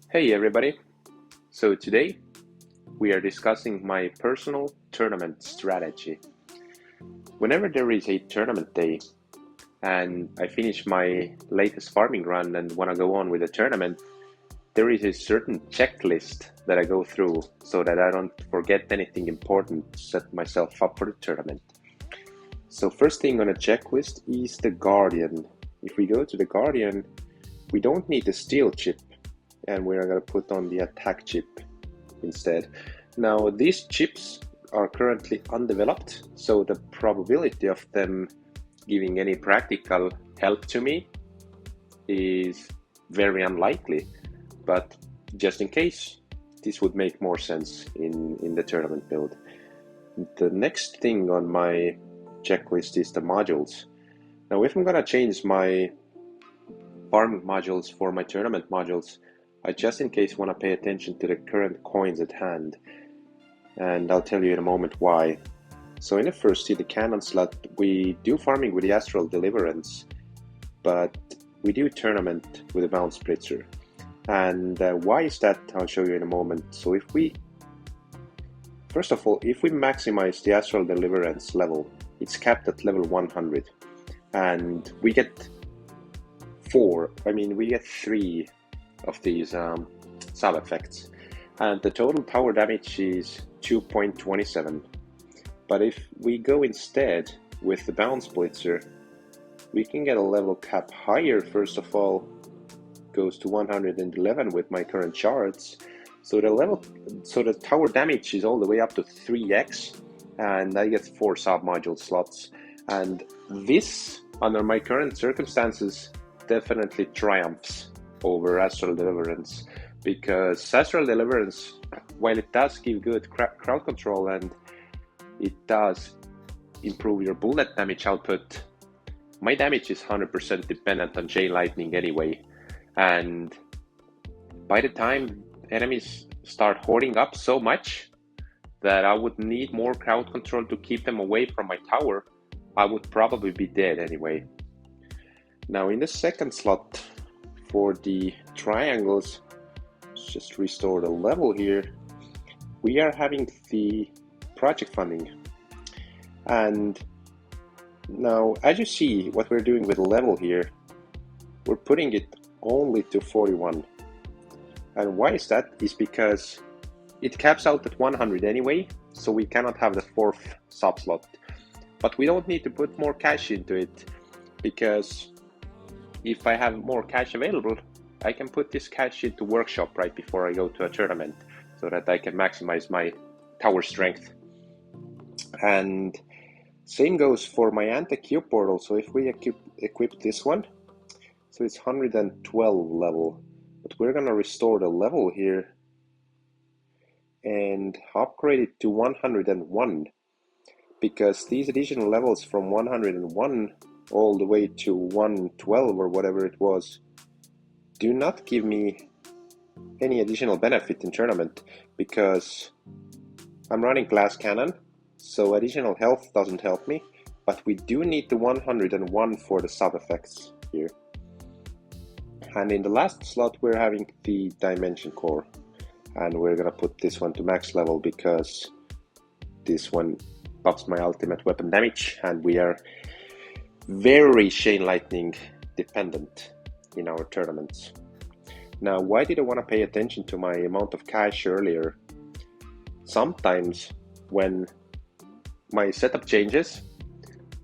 Hey everybody! So today we are discussing my personal tournament strategy. Whenever there is a tournament day and I finish my latest farming run and want to go on with the tournament, there is a certain checklist that I go through so that I don't forget anything important to set myself up for the tournament. So first thing on the checklist is the Guardian. If we go to the Guardian, we don't need the steel chip, and we're going to put on the attack chip instead. Now these chips are currently undeveloped, so the probability of them giving any practical help to me is very unlikely, but just in case, this would make more sense in the tournament build. The next thing on my checklist is the modules. Now if I'm gonna change my farming modules for my tournament modules, I just in case want to pay attention to the current coins at hand, and I'll tell you in a moment why. So in the first, the cannon slot, we do farming with the Astral Deliverance, but we do tournament with a Bounce Blitzer. And why is that? I'll show you in a moment. So if we, first of all, if we maximize the Astral Deliverance level, it's capped at level 100, and we get we get 3 of these sub effects, and the total power damage is 2.27. But if we go instead with the Bounce Blitzer, we can get a level cap higher. First of all, goes to 111 with my current charts, so the tower damage is all the way up to 3x, and I get 4 sub module slots. And this, under my current circumstances, definitely triumphs over Astral Deliverance, because Astral Deliverance, while it does give good crowd control and it does improve your bullet damage output, my damage is 100% dependent on Chain Lightning anyway, and by the time enemies start hoarding up so much that I would need more crowd control to keep them away from my tower, I would probably be dead anyway. Now in the second slot, for the triangles, let's just restore the level here. We are having the project funding, and now as you see what we're doing with the level here, we're putting it only to 41. And why is that? Is because it caps out at 100 anyway, so we cannot have the 4th sub slot. But we don't need to put more cash into it, because if I have more cash available, I can put this cash into workshop right before I go to a tournament, so that I can maximize my tower strength. And same goes for my anti-Q portal. So if we equip this one, so it's 112 level, but we're gonna restore the level here and upgrade it to 101, because these additional levels from 101 all the way to 112 or whatever it was do not give me any additional benefit in tournament, because I'm running glass cannon, so additional health doesn't help me, but we do need the 101 for the sub effects here. And in the last slot we're having the Dimension Core, and we're gonna put this one to max level because this one buffs my ultimate weapon damage, and we are very Chain Lightning dependent in our tournaments. Now, why did I want to pay attention to my amount of cash earlier? Sometimes when my setup changes,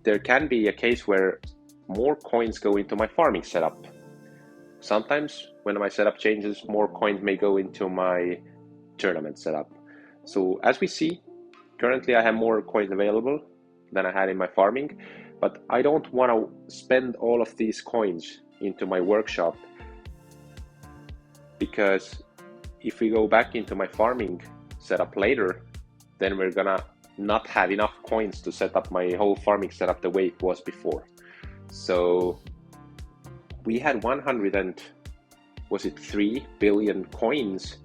there can be a case where more coins go into my farming setup. Sometimes when my setup changes, more coins may go into my tournament setup. So as we see, currently I have more coins available than I had in my farming, but I don't want to spend all of these coins into my workshop, because if we go back into my farming setup later, then we're gonna not have enough coins to set up my whole farming setup the way it was before. So we had 3 billion coins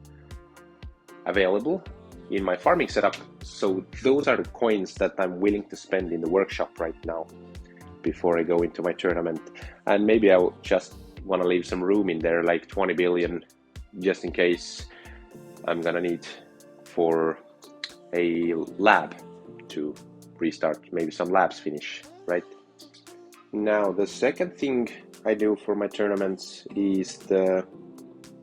available in my farming setup, so those are the coins that I'm willing to spend in the workshop right now before I go into my tournament. And maybe I'll just want to leave some room in there, like 20 billion just in case I'm gonna need for a lab to restart, maybe some labs finish, right? Now, the second thing I do for my tournaments is the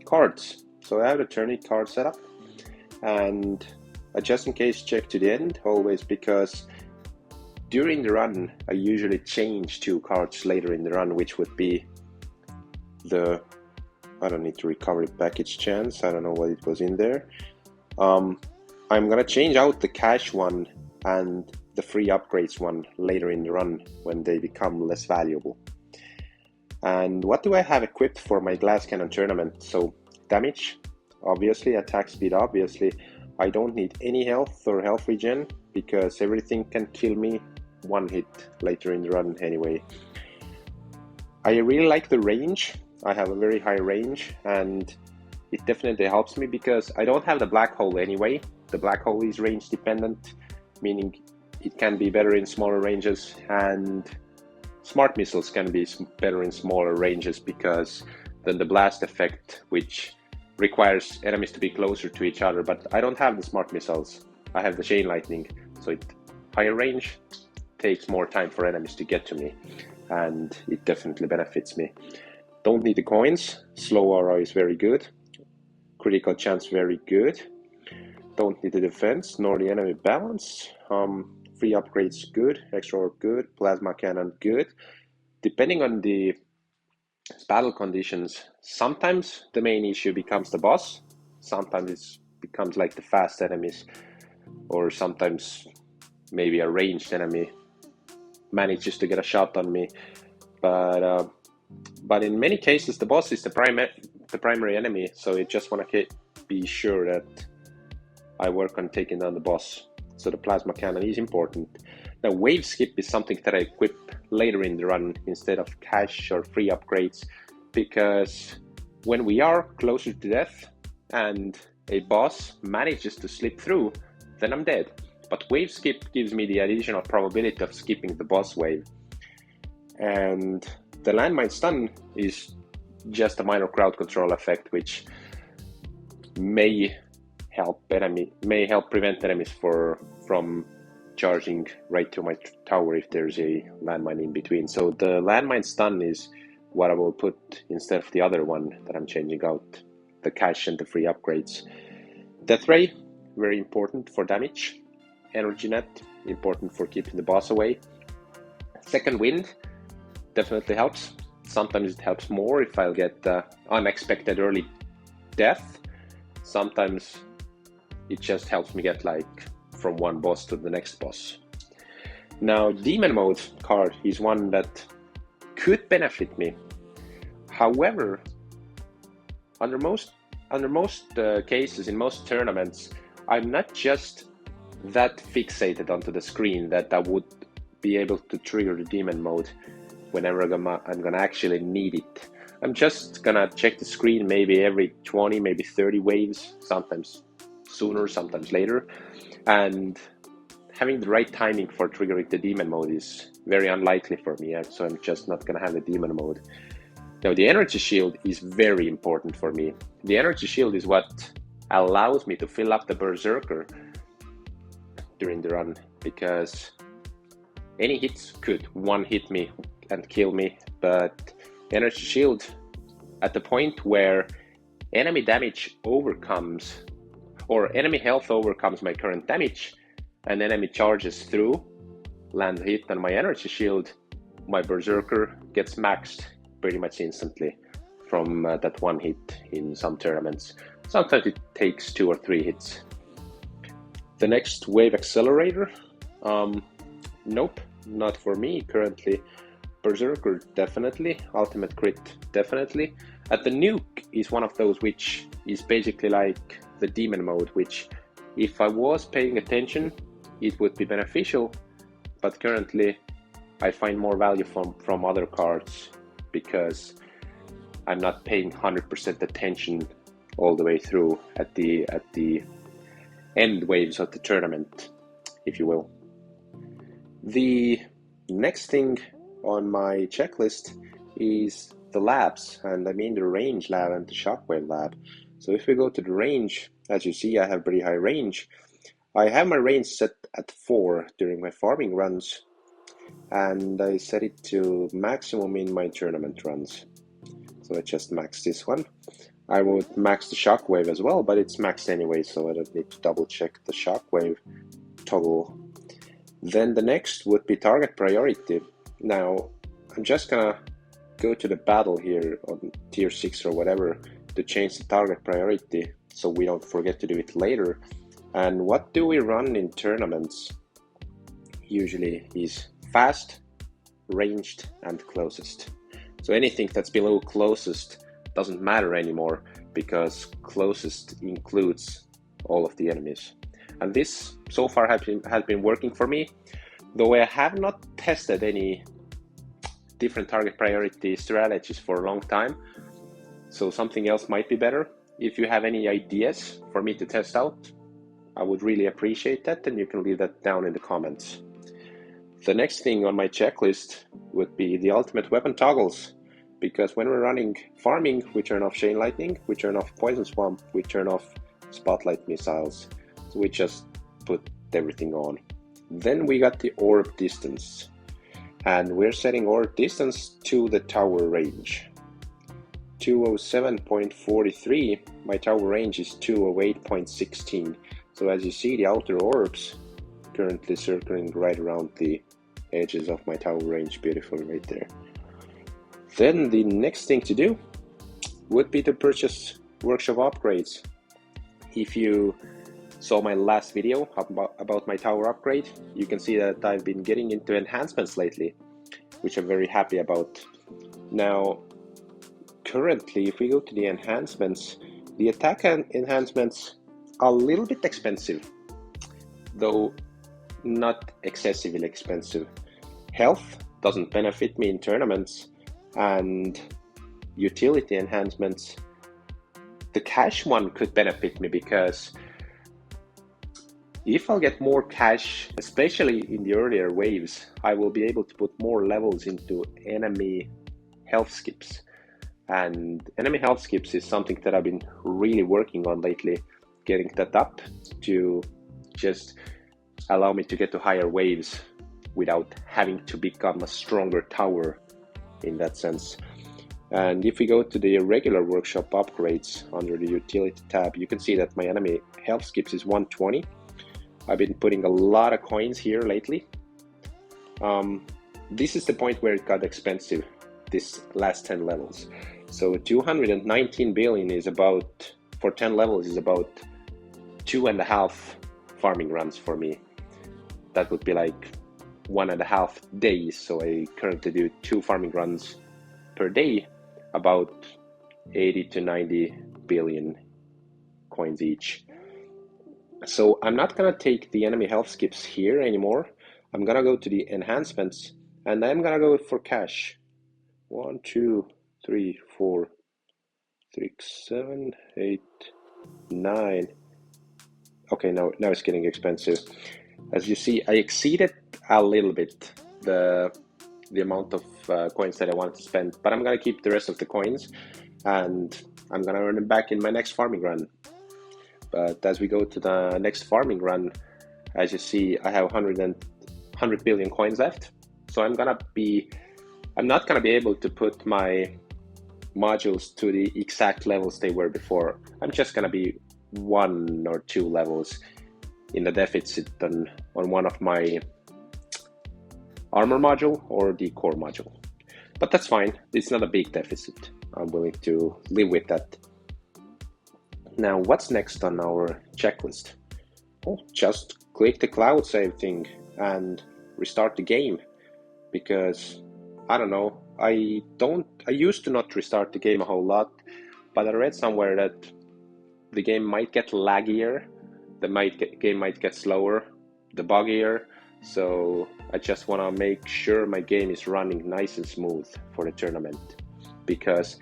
cards. So I have a tourney card setup, and I just in case check to the end always, because during the run I usually change 2 cards later in the run, which would be the, I don't need to recover package chance, I don't know what it was in there. I'm gonna change out the cash one and the free upgrades one later in the run when they become less valuable. And what do I have equipped for my glass cannon tournament? So damage, obviously, attack speed, obviously. I don't need any health or health regen because everything can kill me 1 hit later in the run anyway. I really like the range. I have a very high range, and it definitely helps me because I don't have the black hole anyway. The black hole is range dependent, meaning it can be better in smaller ranges, and smart missiles can be better in smaller ranges because then the blast effect, which requires enemies to be closer to each other, but I don't have the smart missiles. I have the chain lightning, so it higher range takes more time for enemies to get to me, and it definitely benefits me. Don't need the coins. Slow aura is very good. Critical chance very good. Don't need the defense nor the enemy balance. Free upgrades good. Extra orb good. Plasma cannon good. Depending on the battle conditions, sometimes the main issue becomes the boss. Sometimes it becomes like the fast enemies, or sometimes maybe a ranged enemy manages to get a shot on me. But in many cases, the boss is the primary enemy, so you just want to be sure that I work on taking down the boss. So the plasma cannon is important. Now, wave skip is something that I equip later in the run instead of cash or free upgrades, because when we are closer to death and a boss manages to slip through, then I'm dead. But wave skip gives me the additional probability of skipping the boss wave. And the landmine stun is just a minor crowd control effect, which may help prevent enemies from charging right to my tower if there's a landmine in between. So the landmine stun is what I will put instead of the other one that I'm changing out, the cash and the free upgrades. Death ray, very important for damage. Energy net, important for keeping the boss away. Second wind definitely helps. Sometimes it helps more if I'll get unexpected early death. Sometimes it just helps me get like from one boss to the next boss. Now, demon mode card is one that could benefit me. However, under most cases, in most tournaments, I'm not just that fixated onto the screen that I would be able to trigger the demon mode whenever I'm gonna actually need it. I'm just gonna check the screen maybe every 20, maybe 30 waves, sometimes sooner, sometimes later, and having the right timing for triggering the demon mode is very unlikely for me, so I'm just not gonna have the demon mode. Now, the energy shield is very important for me. The energy shield is what allows me to fill up the berserker during the run, because any hits could one hit me and kill me, but energy shield, at the point where enemy damage overcomes, or enemy health overcomes my current damage, and enemy charges through, land hit on my energy shield, my berserker gets maxed pretty much instantly from that one hit in some tournaments. Sometimes it takes 2 or 3 hits. The next wave accelerator, nope, not for me currently. Berserker definitely, ultimate crit definitely. At the nuke is one of those which is basically like the demon mode, which if I was paying attention it would be beneficial, but currently I find more value from other cards because I'm not paying 100% attention all the way through at the end waves of the tournament, if you will. The next thing on my checklist is the labs, and I mean the range lab and the shockwave lab. So if we go to the range, as you see, I have pretty high range. I have my range set at 4 during my farming runs, and I set it to maximum in my tournament runs. So I just max this one. I would max the shockwave as well, but it's maxed anyway, so I don't need to double check the shockwave toggle. Then the next would be target priority. Now, I'm just gonna go to the battle here on tier 6 or whatever to change the target priority so we don't forget to do it later. And what do we run in tournaments? Usually is fast, ranged, and closest. So anything that's below closest doesn't matter anymore because closest includes all of the enemies. And this so far has been working for me, though I have not tested any different target priority strategies for a long time. So something else might be better. If you have any ideas for me to test out, I would really appreciate that, and you can leave that down in the comments. The next thing on my checklist would be the ultimate weapon toggles, because when we're running farming, we turn off Chain Lightning, we turn off Poison Swamp, we turn off Spotlight Missiles, so we just put everything on. Then we got the orb distance, and we're setting orb distance to the tower range. 207.43, my tower range is 208.16, so as you see, the outer orbs currently circling right around the edges of my tower range, beautiful right there. Then the next thing to do would be to purchase workshop upgrades. If you saw my last video about my tower upgrade, you can see that I've been getting into enhancements lately, which I'm very happy about. Now, currently, if we go to the enhancements, the attack enhancements are a little bit expensive, though not excessively expensive. Health doesn't benefit me in tournaments, and utility enhancements, the cash one could benefit me because if I'll get more cash, especially in the earlier waves, I will be able to put more levels into enemy health skips. And enemy health skips is something that I've been really working on lately, getting that up to just allow me to get to higher waves without having to become a stronger tower in that sense. And if we go to the regular workshop upgrades under the utility tab, you can see that my enemy health skips is 120. I've been putting a lot of coins here lately. This is the point where it got expensive, this last 10 levels. So 219 billion is about, for 10 levels, is about 2.5 farming runs for me. That would be like 1.5 days. So I currently do 2 farming runs per day, about 80 to 90 billion coins each. So I'm not gonna take the enemy health skips here anymore. I'm gonna go to the enhancements, and I'm gonna go for cash. 1, 2, 3, 4, 6, 7, 8, 9. Okay, now it's getting expensive. As you see, I exceeded a little bit the amount of coins that I wanted to spend, but I'm gonna keep the rest of the coins, and I'm gonna earn them back in my next farming run. But as we go to the next farming run, as you see, I have 100 billion coins left. So I'm not gonna be able to put my modules to the exact levels they were before. I'm just gonna be 1 or 2 levels in the deficit on one of my armor module or the core module. But that's fine, it's not a big deficit. I'm willing to live with that. Now, what's next on our checklist? Well, just click the cloud save thing and restart the game, because I don't know, I used to not restart the game a whole lot, but I read somewhere that the game might get laggier, the game might get slower, the buggier, so I just want to make sure my game is running nice and smooth for the tournament, because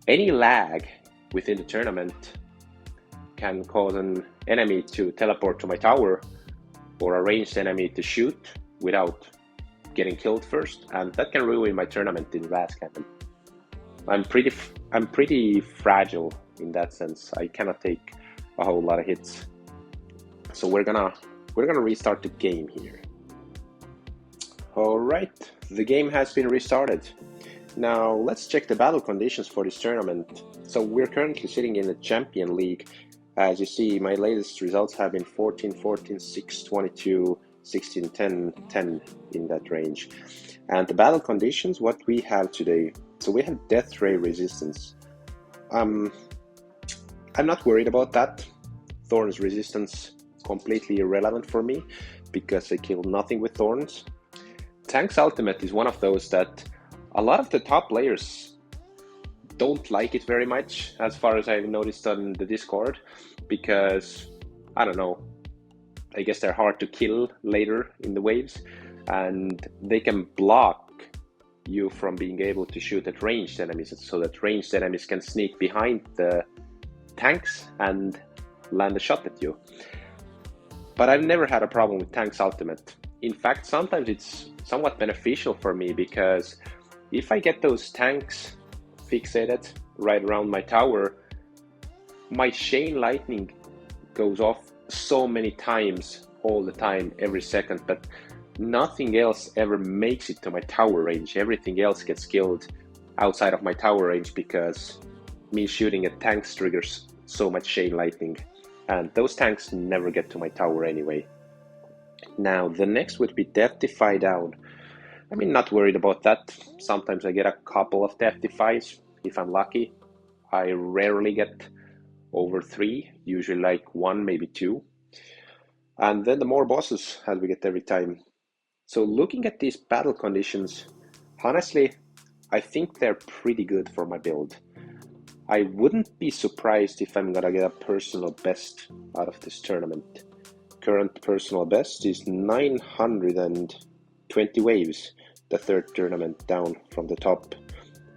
any lag within the tournament can cause an enemy to teleport to my tower or a ranged enemy to shoot without getting killed first, and that can ruin my tournament in Last Cannon. I'm pretty fragile in that sense. I cannot take a whole lot of hits. So we're gonna restart the game here. All right, the game has been restarted. Now let's check the battle conditions for this tournament. So we're currently sitting in the Champion League. As you see, my latest results have been 14, 14, 6, 22, 16, 10, 10 in that range. And the battle conditions, what we have today. So we have Death Ray Resistance. I'm not worried about that. Thorns Resistance, completely irrelevant for me because I kill nothing with Thorns. Tank's Ultimate is one of those that a lot of the top players don't like it very much, as far as I've noticed on the Discord, because, I don't know, I guess they're hard to kill later in the waves, and they can block you from being able to shoot at ranged enemies, so that ranged enemies can sneak behind the tanks and land a shot at you. But I've never had a problem with Tank's Ultimate. In fact, sometimes it's somewhat beneficial for me, because if I get those tanks fixated right around my tower, my chain lightning goes off so many times all the time, every second, but nothing else ever makes it to my tower range. Everything else gets killed outside of my tower range because me shooting at tanks triggers so much chain lightning, and those tanks never get to my tower anyway. Now the next would be Death Defy down. I mean, not worried about that. Sometimes I get a couple of Death Defies if I'm lucky. I rarely get over 3, usually like 1, maybe 2. And then the more bosses as we get every time. So looking at these battle conditions, honestly, I think they're pretty good for my build. I wouldn't be surprised if I'm gonna get a personal best out of this tournament. Current personal best is 920 waves, the third tournament down from the top,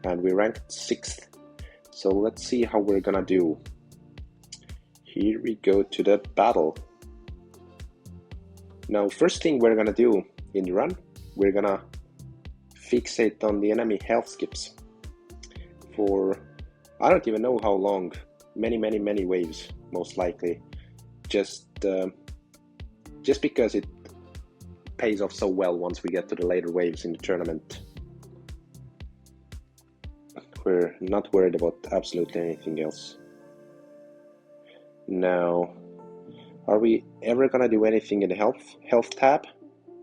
and we ranked 6th. So let's see how we're gonna do. Here we go to the battle. Now, first thing we're gonna do in the run, we're gonna fixate on the enemy health skips for, I don't even know how long, many waves, most likely, just because it pays off so well once we get to the later waves in the tournament. We're not worried about absolutely anything else. Now, are we ever gonna do anything in the health tab?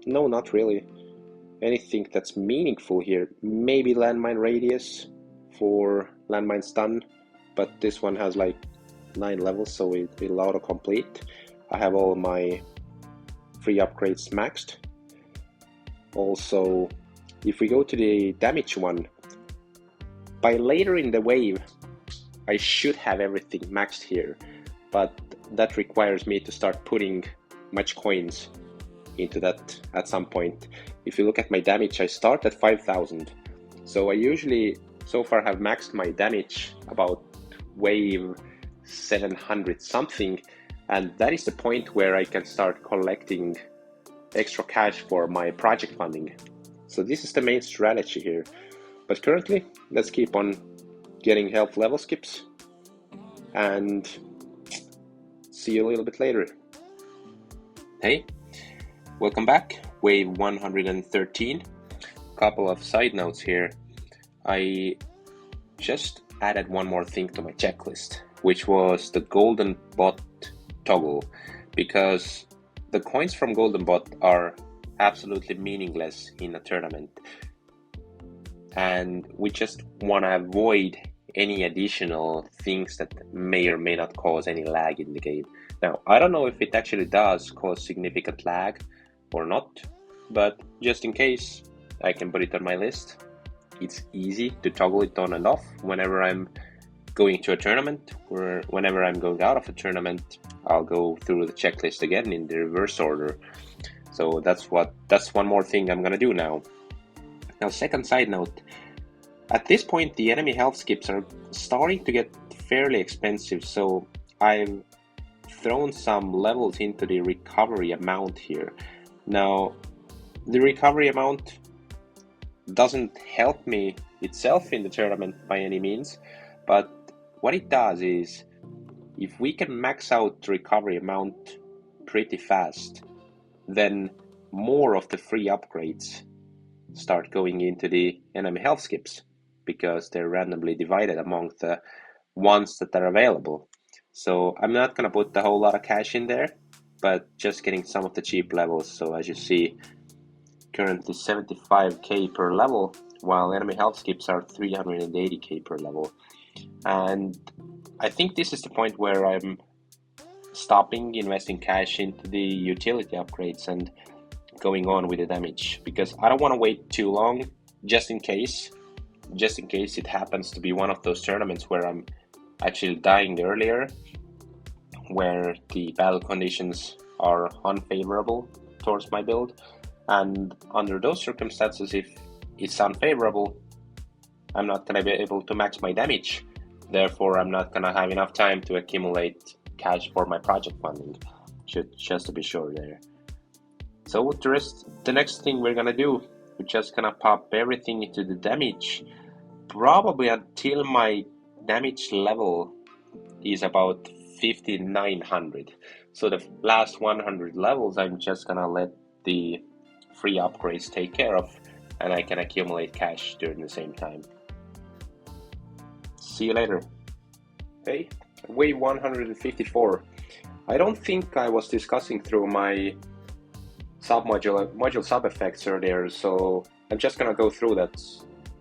No, not really. Anything that's meaningful here, maybe landmine radius for landmine stun, but this one has like 9 levels, so it'll auto-complete. I have all my free upgrades maxed. Also, if we go to the damage one, by later in the wave, I should have everything maxed here, but that requires me to start putting much coins into that at some point. If you look at my damage, I start at 5,000. So I usually so far have maxed my damage about wave 700 something, and that is the point where I can start collecting extra cash for my project funding. So this is the main strategy here. But currently, let's keep on getting health level skips and see you a little bit later. Hey, welcome back. Wave 113. Couple of side notes here. I just added one more thing to my checklist, which was the golden bot toggle, because the coins from golden bot are absolutely meaningless in a tournament, and we just want to avoid any additional things that may or may not cause any lag in the game. Now, I don't know if it actually does cause significant lag or not, but just in case, I can put it on my list. It's easy to toggle it on and off whenever I'm going to a tournament, or whenever I'm going out of a tournament, I'll go through the checklist again in the reverse order. So that's one more thing I'm gonna do now. Now, second side note, at this point the enemy health skips are starting to get fairly expensive, so I've thrown some levels into the recovery amount here. Now, the recovery amount doesn't help me itself in the tournament by any means, but what it does is, if we can max out the recovery amount pretty fast, then more of the free upgrades start going into the enemy health skips, because they're randomly divided among the ones that are available. So I'm not going to put a whole lot of cash in there, but just getting some of the cheap levels. So as you see, currently 75k per level, while enemy health skips are 380k per level. And I think this is the point where I'm stopping investing cash into the utility upgrades and going on with the damage, because I don't want to wait too long, just in case it happens to be one of those tournaments where I'm actually dying earlier, where the battle conditions are unfavorable towards my build. And under those circumstances, if it's unfavorable, I'm not going to be able to max my damage. Therefore, I'm not going to have enough time to accumulate cash for my project funding, just to be sure there. So the next thing we're going to do, we're just going to pop everything into the damage, probably until my damage level is about 5900. So the last 100 levels, I'm just going to let the free upgrades take care of, and I can accumulate cash during the same time. See you later. Hey, wave 154. I don't think I was discussing through my module sub-effects earlier, so I'm just gonna go through that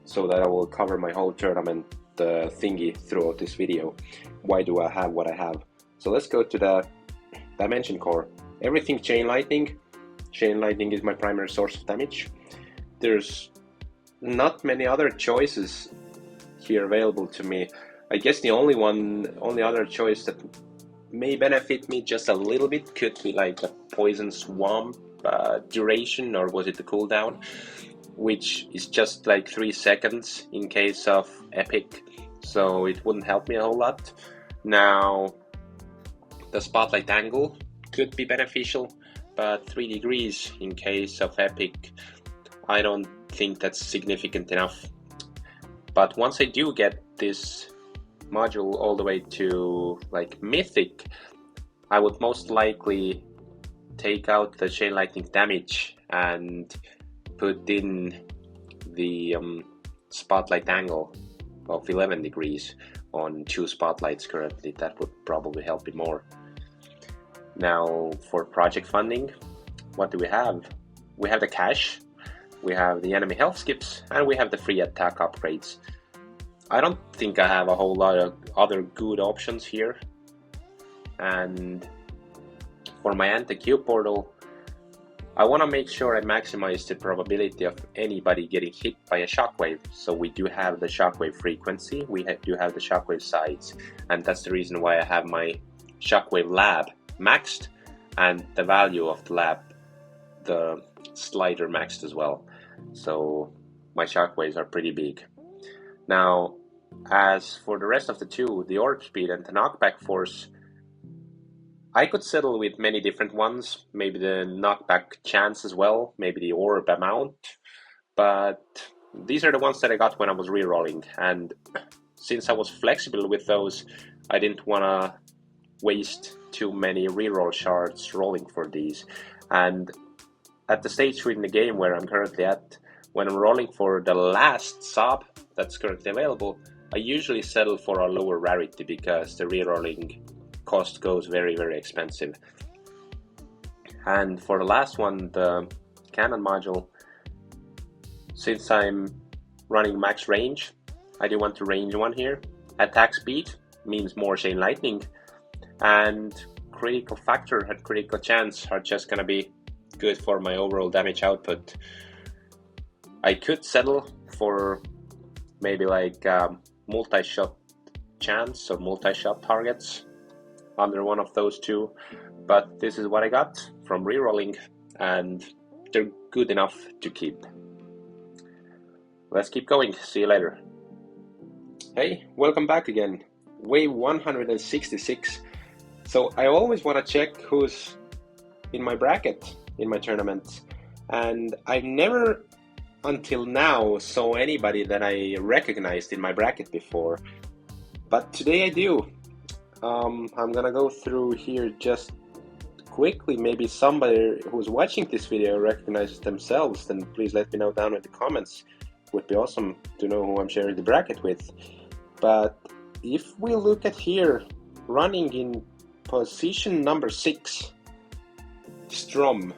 so that I will cover my whole tournament thingy throughout this video. Why do I have what I have? So let's go to the dimension core. Everything chain lightning. Chain lightning is my primary source of damage. There's not many other choices here available to me. I guess the only other choice that may benefit me just a little bit could be like a poison swamp duration, or was it the cooldown, which is just like 3 seconds in case of epic, so it wouldn't help me a whole lot. Now, the spotlight angle could be beneficial, but 3 degrees in case of epic, I don't think that's significant enough. But once I do get this module all the way to like mythic, I would most likely take out the chain lightning damage and put in the spotlight angle of 11 degrees on 2 spotlights currently. That would probably help me more. Now, for project funding, what do we have? We have the cash, we have the enemy health skips, and we have the free attack upgrades. I don't think I have a whole lot of other good options here. And for my anti-Q portal, I want to make sure I maximize the probability of anybody getting hit by a shockwave. So we do have the shockwave frequency, we do have the shockwave size, and that's the reason why I have my shockwave lab maxed, and the value of the lab, the slider, maxed as well. So my shockwaves are pretty big. Now, as for the rest of the two, the orb speed and the knockback force, I could settle with many different ones, maybe the knockback chance as well, maybe the orb amount, but these are the ones that I got when I was rerolling, and since I was flexible with those, I didn't want to waste too many reroll shards rolling for these. And at the stage in the game where I'm currently at, when I'm rolling for the last sub that's currently available, I usually settle for a lower rarity because the rerolling cost goes very, very expensive. And for the last one, the cannon module, since I'm running max range, I do want to range one here. Attack speed means more chain lightning, and critical factor and critical chance are just gonna be good for my overall damage output. I could settle for maybe like multi-shot chance or multi-shot targets under one of those two, but this is what I got from rerolling, and they're good enough to keep. Let's keep going. See you later. Hey, welcome back again. Wave 166. So I always want to check who's in my bracket in my tournaments, and I've never until now saw anybody that I recognized in my bracket before. but today I do. I'm gonna go through here just quickly. Maybe somebody who's watching this video recognizes themselves, then please let me know down in the comments. Would be awesome to know who I'm sharing the bracket with. But if we look at here, running in position number 6, Strom.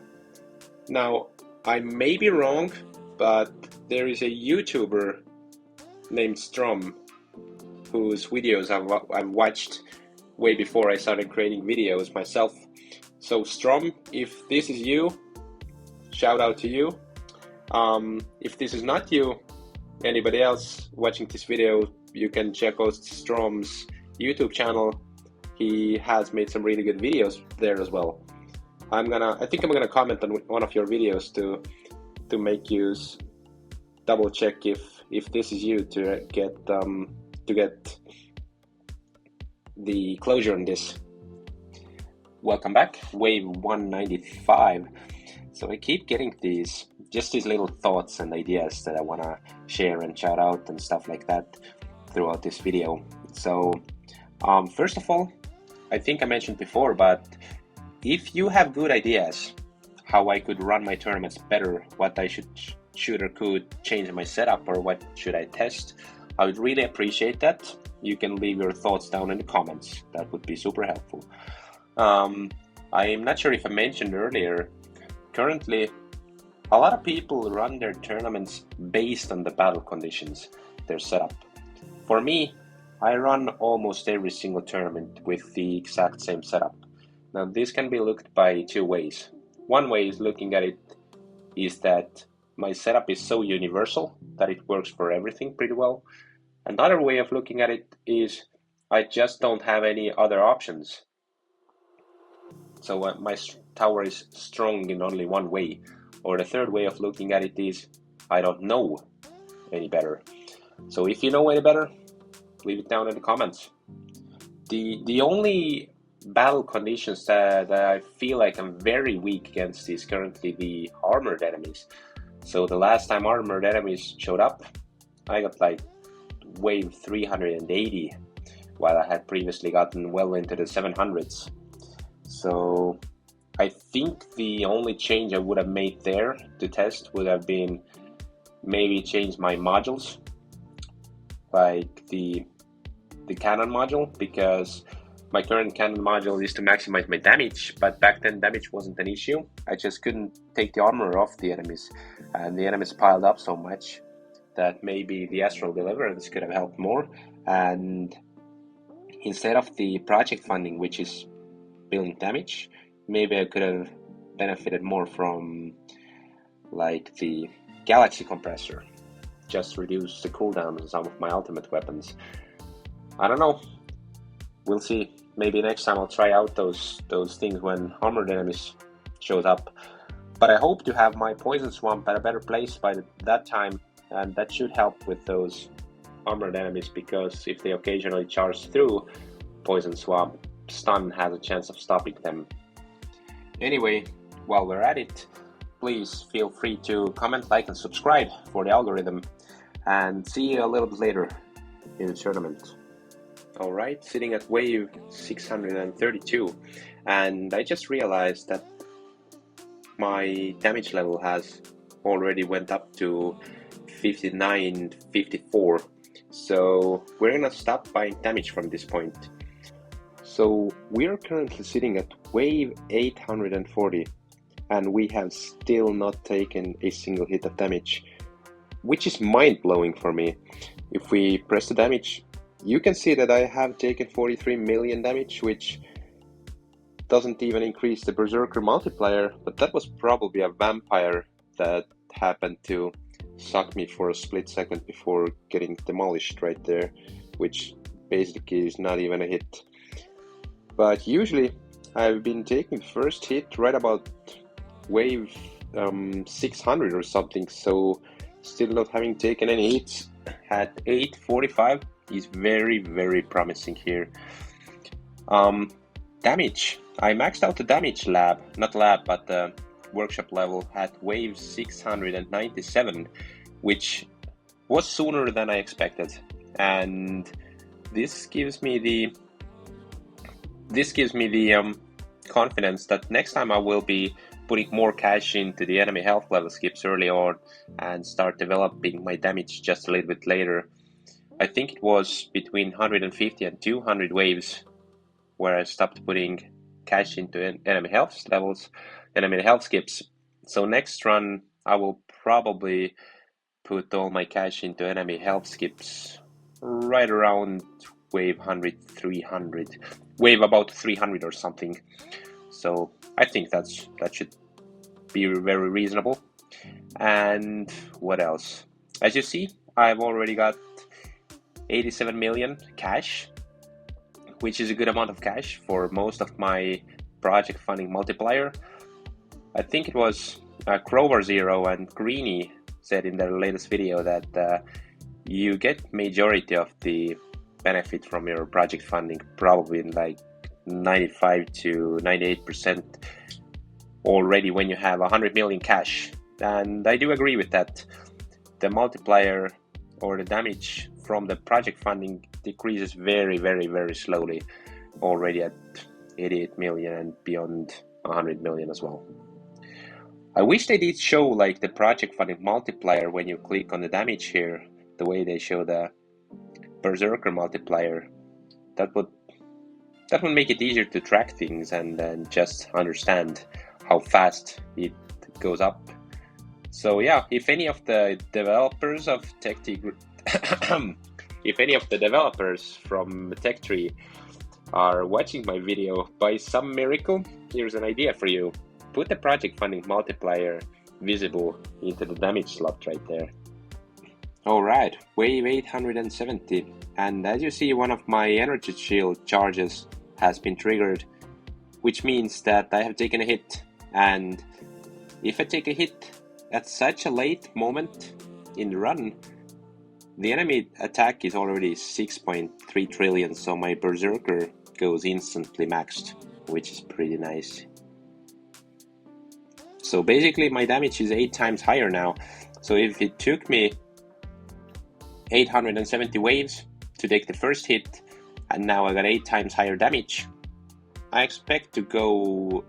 Now, I may be wrong, but there is a YouTuber named Strom whose videos I've watched way before I started creating videos myself. So Strom, if this is you, shout out to you. If this is not you, anybody else watching this video, you can check out Strom's YouTube channel. He has made some really good videos there as well. I think I'm gonna comment on one of your videos to make you double check if this is you, to get the closure on this. Welcome back, wave 195. So I keep getting these little thoughts and ideas that I want to share and shout out and stuff like that throughout this video. So first of all, I think I mentioned before, but if you have good ideas how I could run my tournaments better, what I should or could change in my setup, or what should I test, I would really appreciate that. You can leave your thoughts down in the comments. That would be super helpful. I'm not sure if I mentioned earlier, currently a lot of people run their tournaments based on the battle conditions, their setup. For me, I run almost every single tournament with the exact same setup. Now this can be looked by two ways. One way is looking at it is that my setup is so universal that it works for everything pretty well. Another way of looking at it is I just don't have any other options. So my tower is strong in only one way. Or the third way of looking at it is I don't know any better. So if you know any better, leave it down in the comments. The only battle conditions that I feel like I'm very weak against is currently the armored enemies. So the last time armored enemies showed up, I got like wave 380, while I had previously gotten well into the 700s. So I think the only change I would have made there to test would have been maybe change my modules, like the cannon module, because my current cannon module is to maximize my damage, but back then damage wasn't an issue. I just couldn't take the armor off the enemies, and the enemies piled up so much that maybe the Astral Deliverance could have helped more. And instead of the project funding, which is building damage, maybe I could have benefited more from like the Galaxy Compressor, just reduce the cooldown on some of my ultimate weapons. I don't know, we'll see. Maybe next time I'll try out those things when armored enemies shows up. But I hope to have my Poison Swamp at a better place by that time, and that should help with those armored enemies, because if they occasionally charge through Poison Swamp, stun has a chance of stopping them. Anyway, while we're at it, please feel free to comment, like, and subscribe for the algorithm, and see you a little bit later in the tournament. Alright, sitting at wave 632, and I just realized that my damage level has already went up to 59, 54, so we're gonna stop buying damage from this point. So we're currently sitting at wave 840, and we have still not taken a single hit of damage, which is mind-blowing for me. If we press the damage, you can see that I have taken 43 million damage, which doesn't even increase the Berserker multiplier, but that was probably a vampire that happened to suck me for a split second before getting demolished right there, which basically is not even a hit. But usually I've been taking the first hit right about wave 600 or something, so still not having taken any hits at 845 is very, very promising here. Damage. I maxed out the damage workshop level at wave 697, which was sooner than I expected. And this gives me the confidence that next time I will be putting more cash into the enemy health level skips early on and start developing my damage just a little bit later. I think it was between 150 and 200 waves where I stopped putting cash into enemy health skips. So next run I will probably put all my cash into enemy health skips right around wave 100, 300, wave about 300 or something. So I think that should be very reasonable. And what else? As you see, I've already got 87 million cash, which is a good amount of cash for most of my project funding multiplier. I think it was Crover Zero and Greeny said in their latest video that you get majority of the benefit from your project funding, probably in like 95 to 98% already when you have 100 million cash. And I do agree with that. The multiplier or the damage from the project funding decreases very, very, very slowly already at 88 million and beyond 100 million as well. I wish they did show like the project funding multiplier when you click on the damage here, the way they show the Berserker multiplier. That would make it easier to track things and then just understand how fast it goes up. So yeah, if any of the developers of if any of the developers from TechTree are watching my video, by some miracle, here's an idea for you. Put the project funding multiplier visible into the damage slot right there. Alright, wave 870, and as you see, one of my energy shield charges has been triggered, which means that I have taken a hit, and if I take a hit at such a late moment in the run, the enemy attack is already 6.3 trillion, so my Berserker goes instantly maxed, which is pretty nice. So basically my damage is 8 times higher now. So if it took me 870 waves to take the first hit, and now I got 8 times higher damage, I expect to go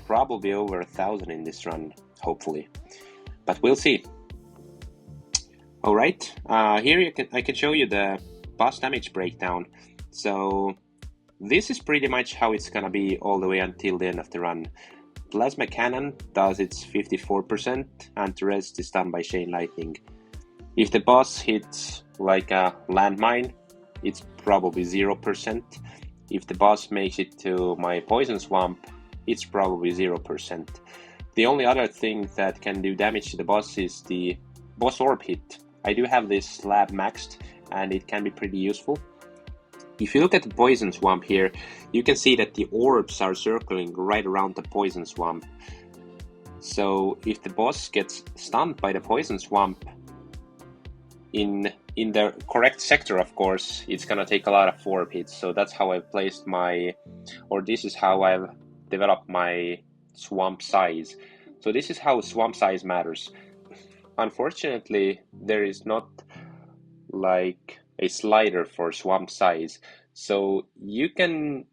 probably over 1,000 in this run, hopefully. But we'll see. Alright, here I can show you the boss damage breakdown. So this is pretty much how it's gonna be all the way until the end of the run. Plasma Cannon does its 54%, and the rest is done by Chain Lightning. If the boss hits like a landmine, it's probably 0%. If the boss makes it to my Poison Swamp, it's probably 0%. The only other thing that can do damage to the boss is the boss orb hit. I do have this slab maxed, and it can be pretty useful. If you look at the Poison Swamp here, you can see that the orbs are circling right around the Poison Swamp. So if the boss gets stunned by the Poison Swamp, in the correct sector, of course, it's gonna take a lot of orb hits. So that's how I've placed this is how I've developed my swamp size. So this is how swamp size matters. Unfortunately, there is not like a slider for swamp size, so you can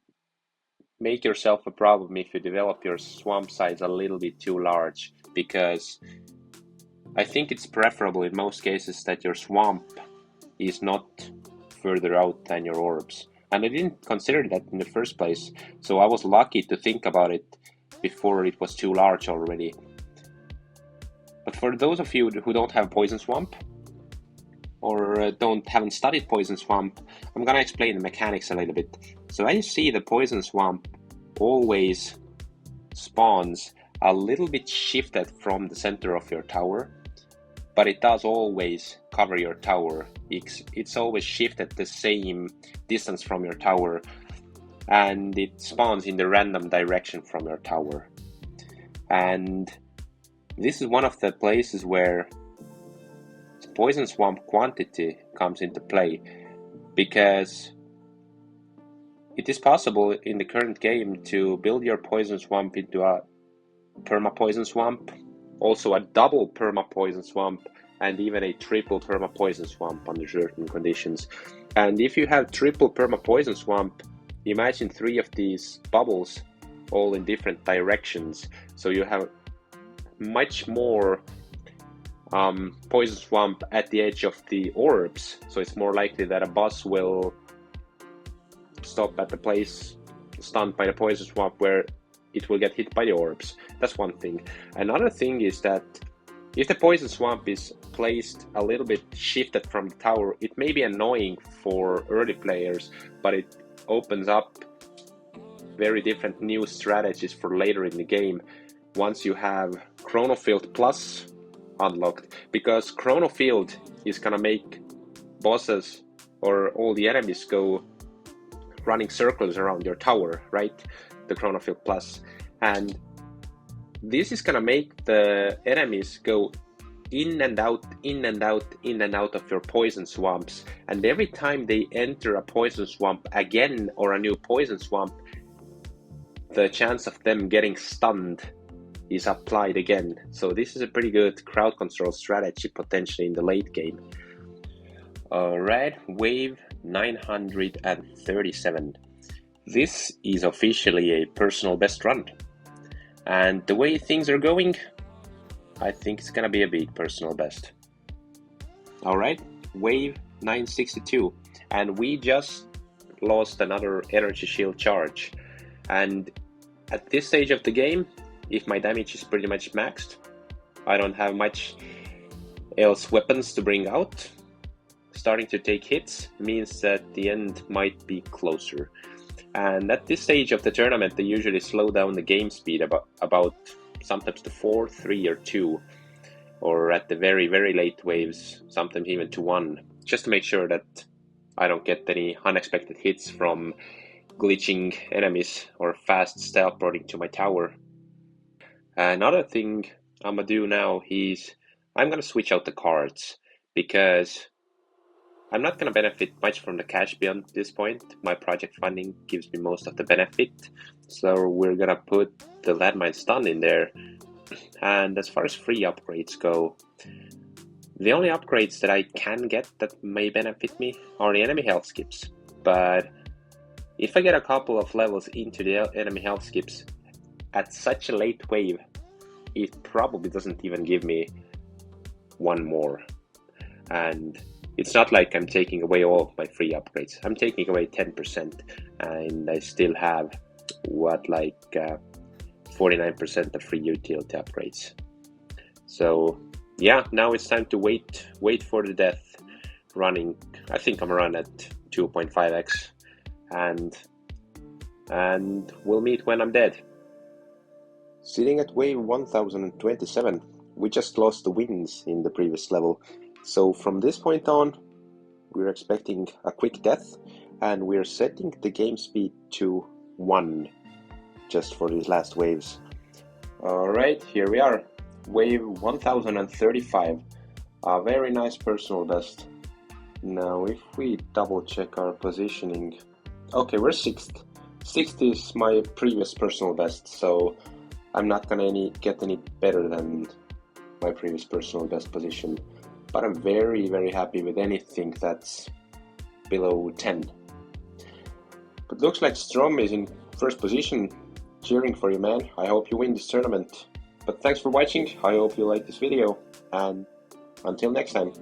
make yourself a problem if you develop your swamp size a little bit too large, because I think it's preferable in most cases that your swamp is not further out than your orbs. And I didn't consider that in the first place, so I was lucky to think about it before it was too large already. But for those of you who don't have Poison Swamp, or haven't studied Poison Swamp, I'm gonna explain the mechanics a little bit. So as you see, the Poison Swamp always spawns a little bit shifted from the center of your tower, but it does always cover your tower. It's always shifted the same distance from your tower, and it spawns in the random direction from your tower. And this is one of the places where Poison Swamp quantity comes into play, because it is possible in the current game to build your Poison Swamp into a Perma Poison Swamp, also a double Perma Poison Swamp, and even a triple Perma Poison Swamp under certain conditions. And if you have triple perma poison swamp, imagine 3 of these bubbles all in different directions. So you have much more poison swamp at the edge of the orbs. So it's more likely that a boss will stop at the place stunned by the poison swamp where it will get hit by the orbs. That's one thing. Another thing is that if the poison swamp is placed a little bit shifted from the tower, it may be annoying for early players, but it opens up very different new strategies for later in the game once you have Chronofield Plus unlocked, because Chronofield is gonna make bosses or all the enemies go running circles around your tower, right? The Chronofield Plus. And this is gonna make the enemies go in and out, in and out, in and out of your poison swamps. And every time they enter a poison swamp again or a new poison swamp, the chance of them getting stunned is applied again. So this is a pretty good crowd control strategy potentially in the late game. Alright, wave 937. This is officially a personal best run. And the way things are going, I think it's gonna be a big personal best. Alright, wave 962. And we just lost another energy shield charge. And at this stage of the game, if my damage is pretty much maxed, I don't have much else weapons to bring out. Starting to take hits means that the end might be closer. And at this stage of the tournament, they usually slow down the game speed about sometimes to 4, 3, or 2, or at the very, very late waves, sometimes even to 1, just to make sure that I don't get any unexpected hits from glitching enemies or fast teleporting to my tower. Another thing I'm gonna do now is I'm gonna switch out the cards, because I'm not gonna benefit much from the cash beyond this point. My project funding gives me most of the benefit, so we're gonna put the landmine stun in there. And as far as free upgrades go, the only upgrades that I can get that may benefit me are the enemy health skips. But if I get a couple of levels into the enemy health skips at such a late wave, it probably doesn't even give me one more. And it's not like I'm taking away all of my free upgrades. I'm taking away 10%, and I still have, 49% of free utility upgrades. So yeah, now it's time to wait for the death running. I think I'm around at 2.5x, and we'll meet when I'm dead. Sitting at wave 1027, we just lost the wins in the previous level. So from this point on, we're expecting a quick death, and we're setting the game speed to 1 just for these last waves. Alright, here we are. Wave 1035. A very nice personal best. Now if we double check our positioning. Okay, we're 6th. 6th is my previous personal best, so I'm not gonna get any better than my previous personal best position. But I'm very, very happy with anything that's below 10. But looks like Strom is in first position. Cheering for you, man. I hope you win this tournament. But thanks for watching. I hope you like this video, and until next time.